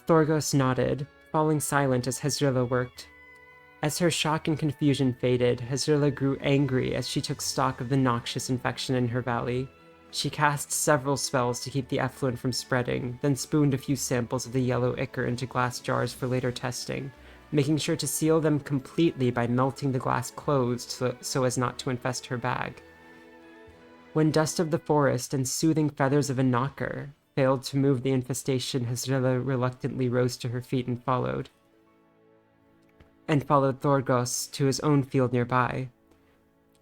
Thorgos nodded, falling silent as Hezrilla worked. As her shock and confusion faded, Hezrilla grew angry as she took stock of the noxious infection in her valley. She cast several spells to keep the effluent from spreading, then spooned a few samples of the yellow ichor into glass jars for later testing, making sure to seal them completely by melting the glass closed so as not to infest her bag. When dust of the forest and soothing feathers of a knocker failed to move the infestation, Hezrilla reluctantly rose to her feet and followed Thorgos to his own field nearby.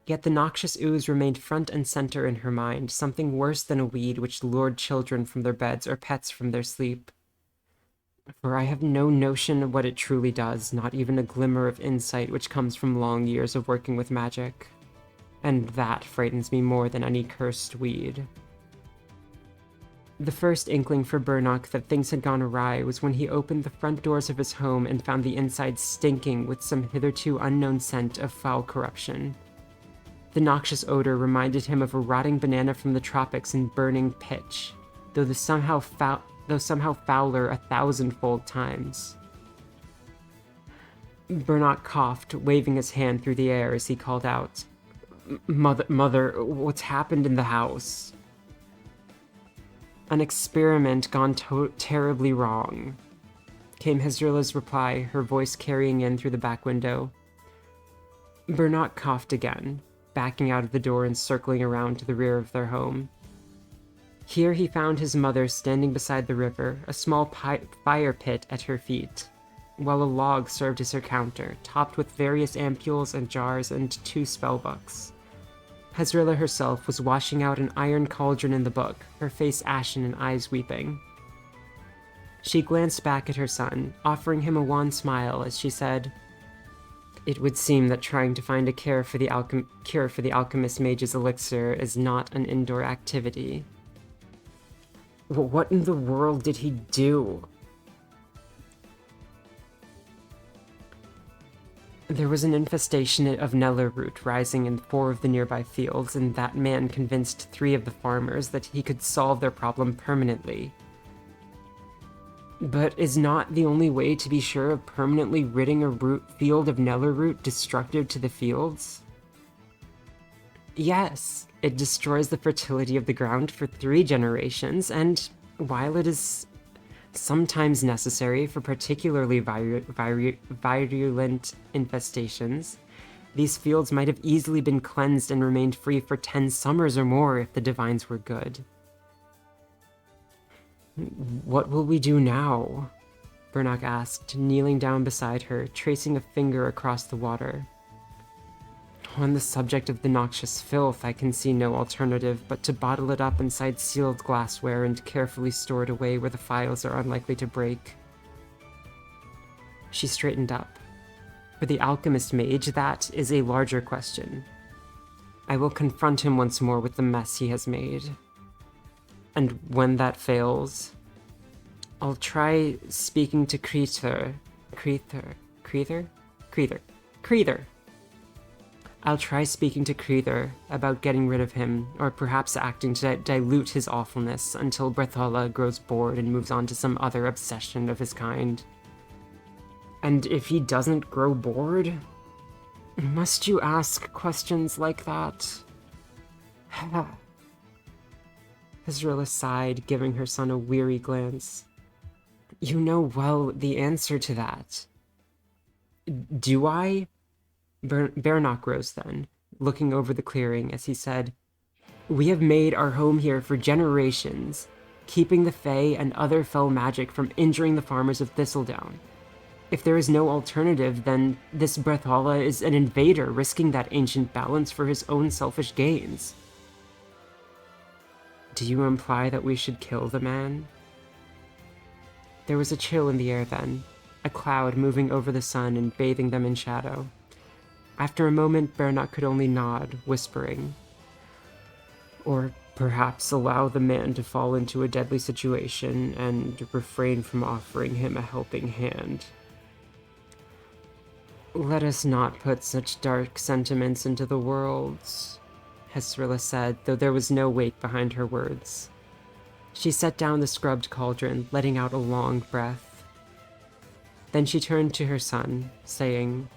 Yet the noxious ooze remained front and center in her mind, something worse than a weed which lured children from their beds or pets from their sleep. For I have no notion of what it truly does, not even a glimmer of insight which comes from long years of working with magic. and that frightens me more than any cursed weed. The first inkling for Burnock that things had gone awry was when he opened the front doors of his home and found the inside stinking with some hitherto unknown scent of foul corruption. The noxious odor reminded him of a rotting banana from the tropics and burning pitch, though somehow fouler 1,000-fold times. Burnock coughed, waving his hand through the air as he called out, Mother, what's happened in the house?" "An experiment gone terribly wrong," came Hezrilla's reply, her voice carrying in through the back window. Burnock coughed again, backing out of the door and circling around to the rear of their home. Here he found his mother standing beside the river, a small fire pit at her feet, while a log served as her counter, topped with various ampules and jars and 2 spellbooks. Hezrilla herself was washing out an iron cauldron in the book, her face ashen and eyes weeping. She glanced back at her son, offering him a wan smile as she said, "It would seem that trying to find a cure for the alchemist mage's elixir is not an indoor activity." "What in the world did he do?" "There was an infestation of Neller root rising in 4 of the nearby fields, and that man convinced 3 of the farmers that he could solve their problem permanently." "But is not the only way to be sure of permanently ridding a field of Neller root destructive to the fields?" "Yes, it destroys the fertility of the ground for 3 generations, and while it is sometimes necessary for particularly virulent infestations, these fields might have easily been cleansed and remained free for 10 summers or more if the divines were good." "What will we do now?" Burnock asked, kneeling down beside her, tracing a finger across the water. "On the subject of the noxious filth, I can see no alternative but to bottle it up inside sealed glassware and carefully store it away where the files are unlikely to break." She straightened up. "For the alchemist mage, that is a larger question. I will confront him once more with the mess he has made. And when that fails, I'll try speaking to Creether. I'll try speaking to Creether about getting rid of him, or perhaps acting to dilute his awfulness until Brethala grows bored and moves on to some other obsession of his kind." "And if he doesn't grow bored? Must you ask questions like that?" Hezrilla sighed, giving her son a weary glance. "You know well the answer to that." "Do I?" Burnock rose then, looking over the clearing as he said, "We have made our home here for generations, keeping the Fae and other fell magic from injuring the farmers of Thistledown. If there is no alternative, then this Brethala is an invader risking that ancient balance for his own selfish gains." "Do you imply that we should kill the man?" There was a chill in the air then, a cloud moving over the sun and bathing them in shadow. After a moment, Burnock could only nod, whispering, "Or perhaps allow the man to fall into a deadly situation and refrain from offering him a helping hand." "Let us not put such dark sentiments into the world," Hezrilla said, though there was no weight behind her words. She set down the scrubbed cauldron, letting out a long breath. Then she turned to her son, saying,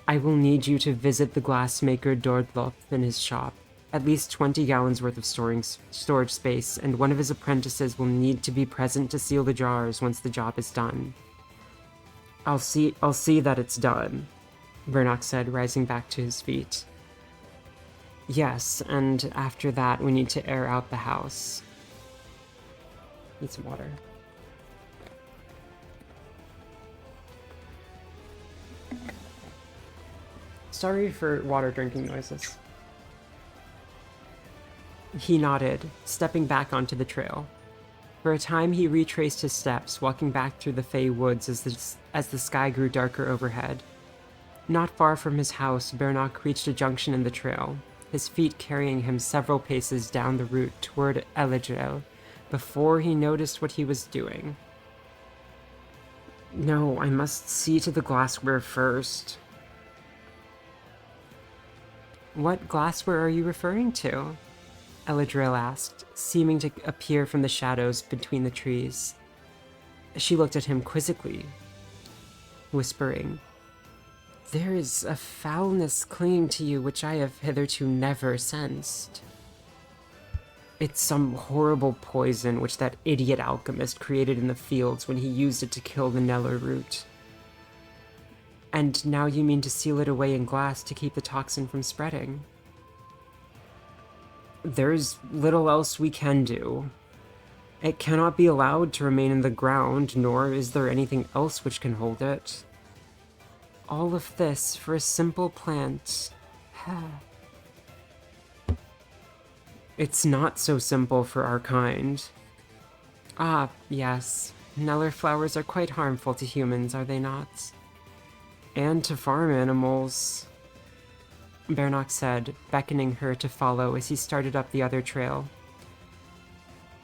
"I will need you to visit the glassmaker Dordloth in his shop. At least 20 gallons worth of storage space, and one of his apprentices will need to be present to seal the jars once the job is done." I'll see that it's done," Burnock said, rising back to his feet. "Yes, and after that we need to air out the house." Need some water. Sorry for water drinking noises. He nodded, stepping back onto the trail. For a time he retraced his steps, walking back through the Fey woods as the sky grew darker overhead. Not far from his house, Bernock reached a junction in the trail, his feet carrying him several paces down the route toward Eladriel, before he noticed what he was doing. No, I must see to the glassware first. What glassware are you referring to? Eladriel asked, seeming to appear from the shadows between the trees. She looked at him quizzically, whispering, "There is a foulness clinging to you which I have hitherto never sensed. It's some horrible poison which that idiot alchemist created in the fields when he used it to kill the Neller root. And now you mean to seal it away in glass to keep the toxin from spreading? There's little else we can do. It cannot be allowed to remain in the ground, nor is there anything else which can hold it. All of this for a simple plant. It's not so simple for our kind. Ah, yes. Neller flowers are quite harmful to humans, are they not? And to farm animals, Bernock said, beckoning her to follow as he started up the other trail.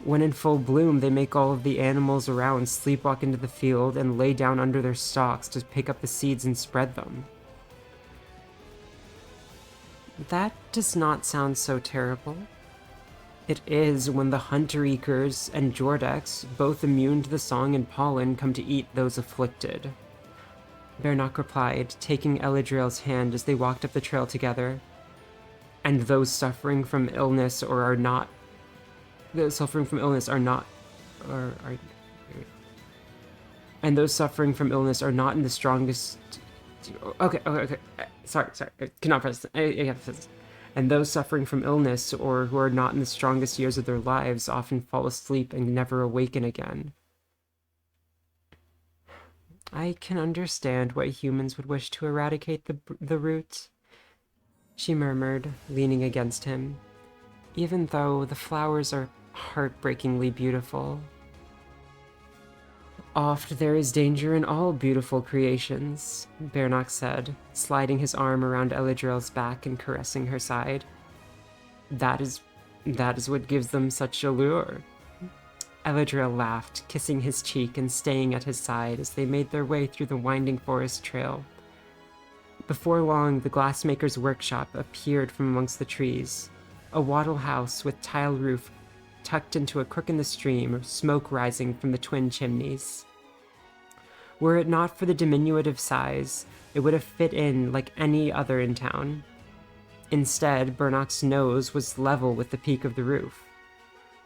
When in full bloom, they make all of the animals around sleepwalk into the field and lay down under their stalks to pick up the seeds and spread them. That does not sound so terrible. It is when the hunter-eekers and Jordex, both immune to the song and pollen, come to eat those afflicted. Bernock replied, taking Eladriel's hand as they walked up the trail together. And those suffering from illness or are not... Those suffering from illness are not... And those suffering from illness are not in the strongest... Okay. Sorry. I cannot press this. I have to this. And those suffering from illness or who are not in the strongest years of their lives often fall asleep and never awaken again. I can understand why humans would wish to eradicate the root, she murmured, leaning against him, even though the flowers are heartbreakingly beautiful. Oft there is danger in all beautiful creations, Bernock said, sliding his arm around Eladriel's back and caressing her side. That is what gives them such allure. Eladriel laughed, kissing his cheek and staying at his side as they made their way through the winding forest trail. Before long, the glassmaker's workshop appeared from amongst the trees, a wattle house with tile roof tucked into a crook in the stream, smoke rising from the twin chimneys. Were it not for the diminutive size, it would have fit in like any other in town. Instead, Bernock's nose was level with the peak of the roof.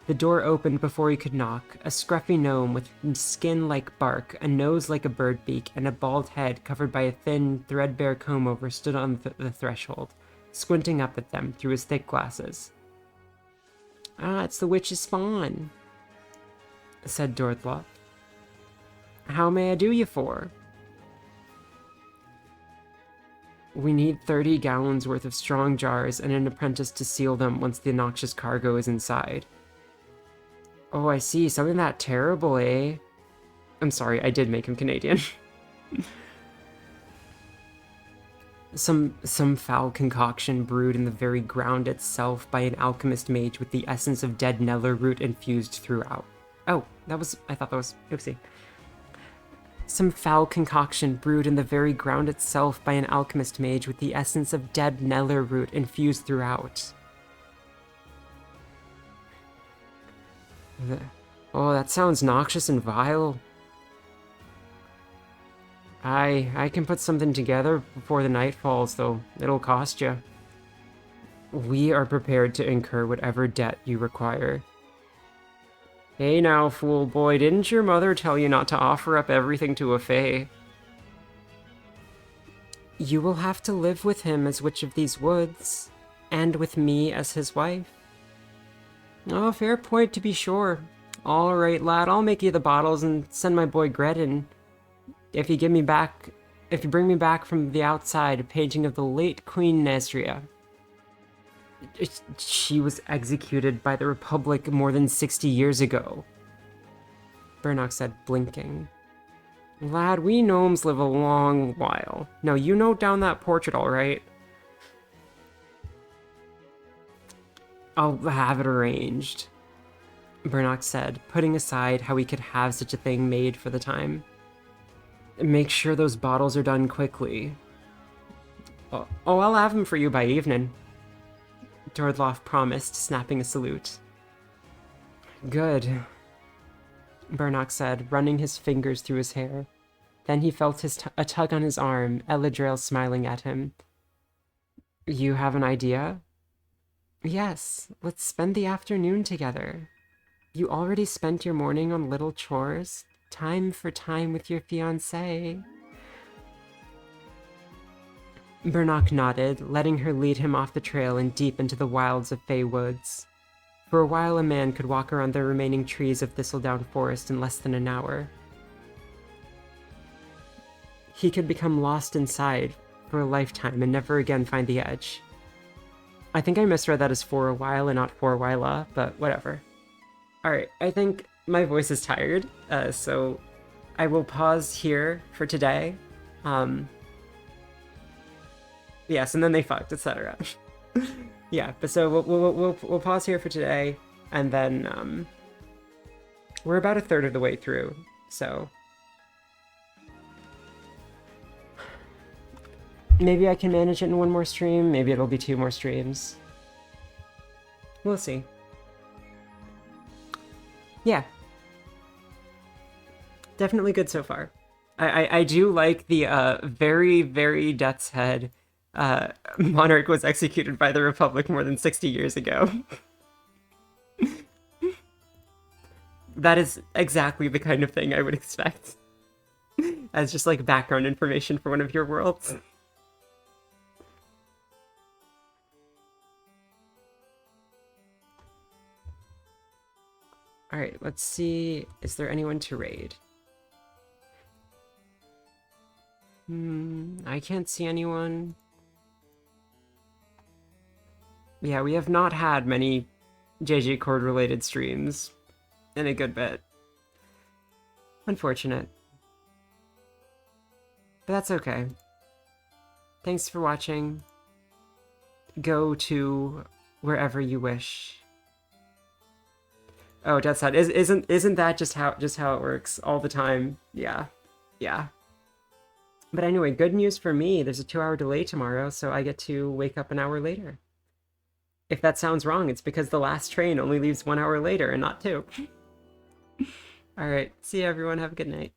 The door opened before he could knock. A scruffy gnome with skin like bark, a nose like a bird beak, and a bald head covered by a thin, threadbare comb-over stood on the threshold, squinting up at them through his thick glasses. "Ah, it's the witch's spawn," said Dordlop. "How may I do you for?" "We need 30 gallons worth of strong jars and an apprentice to seal them once the noxious cargo is inside." "Oh, I see. Something that terrible, eh?" I'm sorry, I did make him Canadian. Some foul concoction brewed in the very ground itself by an alchemist mage with the essence of dead Neller root infused throughout. Oh, I thought that was, oopsie. Some foul concoction brewed in the very ground itself by an alchemist mage with the essence of dead Neller root infused throughout. Oh, that sounds noxious and vile. I can put something together before the night falls, though it'll cost you. We are prepared to incur whatever debt you require. Hey now, fool boy, didn't your mother tell you not to offer up everything to a fae? You will have to live with him as Witch of these Woods, and with me as his wife. Oh, fair point to be sure. All right, lad, I'll make you the bottles and send my boy Gredin. If you bring me back from the outside a painting of the late Queen Nesria. She was executed by the Republic more than 60 years ago, Bernock said, blinking. Lad, we gnomes live a long while. No, you note down that portrait, all right? I'll have it arranged, Burnock said, putting aside how he could have such a thing made for the time. Make sure those bottles are done quickly. Oh, I'll have them for you by evening, Dordloff promised, snapping a salute. Good, Burnock said, running his fingers through his hair. Then he felt a tug on his arm, Eladriel smiling at him. You have an idea? Yes, let's spend the afternoon together. You already spent your morning on little chores. Time for time with your fiancé. Burnock nodded, letting her lead him off the trail and deep into the wilds of Fey Woods. For a while, a man could walk around the remaining trees of Thistledown Forest in less than an hour. He could become lost inside for a lifetime and never again find the edge. I think I misread that as for a while and not for a while, but whatever. Alright, I think my voice is tired, so I will pause here for today. Yes, and then they fucked, etc. Yeah, but so we'll pause here for today, and then we're about a third of the way through, so maybe I can manage it in one more stream, maybe it'll be 2 more streams. We'll see. Yeah. Definitely good so far. I do like the very, very Deathshead monarch was executed by the Republic more than 60 years ago. That is exactly the kind of thing I would expect as just like background information for one of your worlds. Alright, let's see. Is there anyone to raid? I can't see anyone. Yeah, we have not had many JJ Cord related streams in a good bit. Unfortunate. But that's okay. Thanks for watching. Go to wherever you wish. Oh, Deathshead. Isn't that just how it works all the time? Yeah. Yeah. But anyway, good news for me. There's a 2-hour delay tomorrow, so I get to wake up an hour later. If that sounds wrong, it's because the last train only leaves 1 hour later and not 2. Alright, see you everyone. Have a good night.